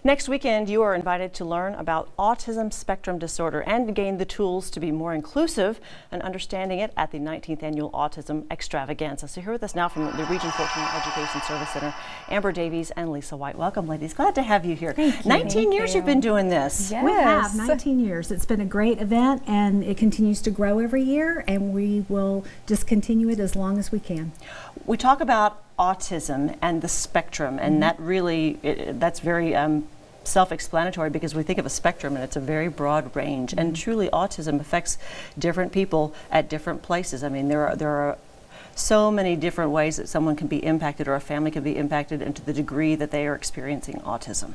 Next weekend, you are invited to learn about autism spectrum disorder and to gain the tools to be more inclusive and understanding it at the 19th Annual Autism Extravaganza. So here with us now from the Region 14 Education Service Center, Amber Davies and Lisa White. Welcome, ladies. Glad to have you here. Thank you. 19 years you've been doing this. Yes. We have 19 years. It's been a great event and it continues to grow every year, and we will just continue it as long as we can. We talk about autism and the spectrum, and that really, that's very self-explanatory because we think of a spectrum and it's a very broad range, and truly autism affects different people at different places. I mean, there are so many different ways that someone can be impacted or a family can be impacted, and to the degree that they are experiencing autism.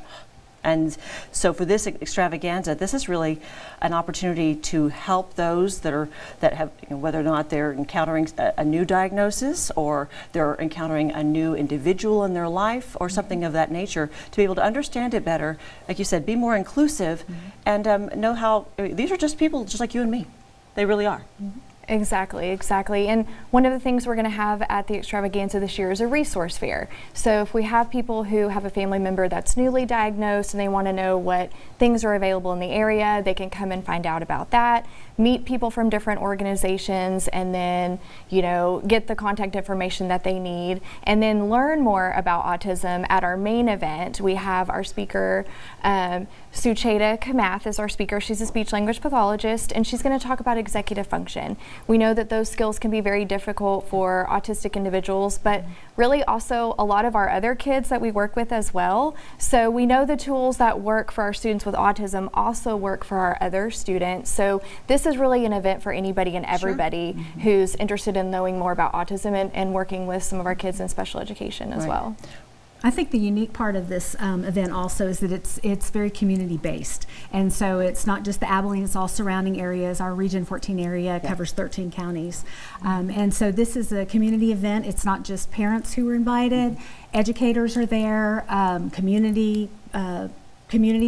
And so for this extravaganza, this is really an opportunity to help those that have, whether or not they're encountering a new diagnosis or they're encountering a new individual in their life or something of that nature, to be able to understand it better, like you said, be more inclusive, and know how these are just people just like you and me. They really are. Exactly. And one of the things we're going to have at the extravaganza this year is a resource fair. So if we have people who have a family member that's newly diagnosed and they want to know what things are available in the area, they can come and find out about that, meet people from different organizations, and then, get the contact information that they need, and then learn more about autism at our main event. We have our speaker, Sucheta Kamath is our speaker. She's a speech language pathologist, and she's going to talk about executive function. We know that those skills can be very difficult for autistic individuals, but really also a lot of our other kids that we work with as well. So we know the tools that work for our students with autism also work for our other students. So this is really an event for anybody and everybody who's interested in knowing more about autism and working with some of our kids in special education as well. I think the unique part of this event also is that it's very community based, and so it's not just the Abilene, it's all surrounding areas. Our Region 14 area covers 13 counties, and so this is a community event. It's not just parents who are invited, educators are there, community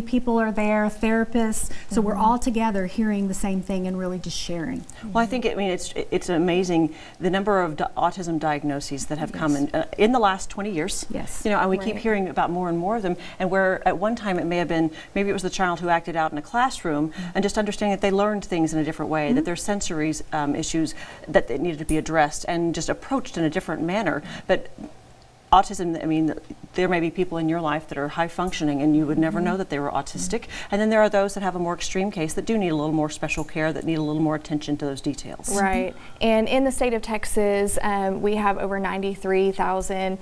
people are there, therapists, so we're all together hearing the same thing and really just sharing. Well, I think it's amazing the number of autism diagnoses that have come in the last 20 years. Yes. And we keep hearing about more and more of them, and where at one time it may have been, maybe it was the child who acted out in a classroom, and just understanding that they learned things in a different way, that there's sensory issues that they needed to be addressed and just approached in a different manner. But autism, there may be people in your life that are high functioning and you would never know that they were autistic. And then there are those that have a more extreme case that do need a little more special care, that need a little more attention to those details. Right. And in the state of Texas, we have over 93,000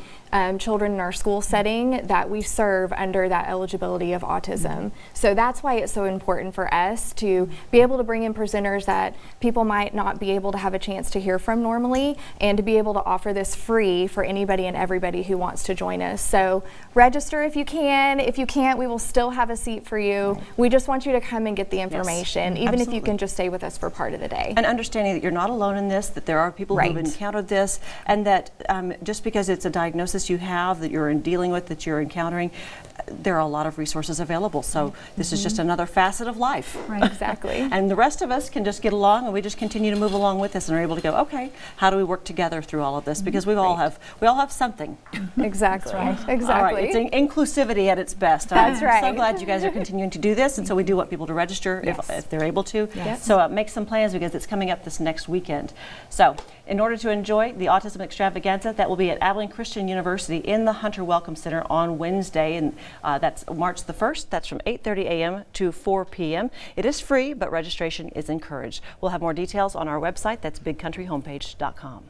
children in our school setting that we serve under that eligibility of autism. So that's why it's so important for us to be able to bring in presenters that people might not be able to have a chance to hear from normally, and to be able to offer this free for anybody and everybody who wants to join us. So register if you can. If you can't, we will still have a seat for you. We just want you to come and get the information, even if you can just stay with us for part of the day. And understanding that you're not alone in this, that there are people who have encountered this, and that just because it's a diagnosis you have, that you're dealing with, that you're encountering, there are a lot of resources available. So this is just another facet of life. Right, exactly. And the rest of us can just get along, and we just continue to move along with this, and are able to go, okay, how do we work together through all of this? Because we all have something. Exactly. Exactly. All right. It's inclusivity at its best. That's right. I'm so glad you guys are continuing to do this, and so we do want people to register if they're able to. So make some plans, because it's coming up this next weekend. So in order to enjoy the Autism Extravaganza, that will be at Abilene Christian University in the Hunter Welcome Center on Wednesday, and that's March the 1st. That's from 8:30 a.m. to 4 p.m. It is free, but registration is encouraged. We'll have more details on our website. That's bigcountryhomepage.com.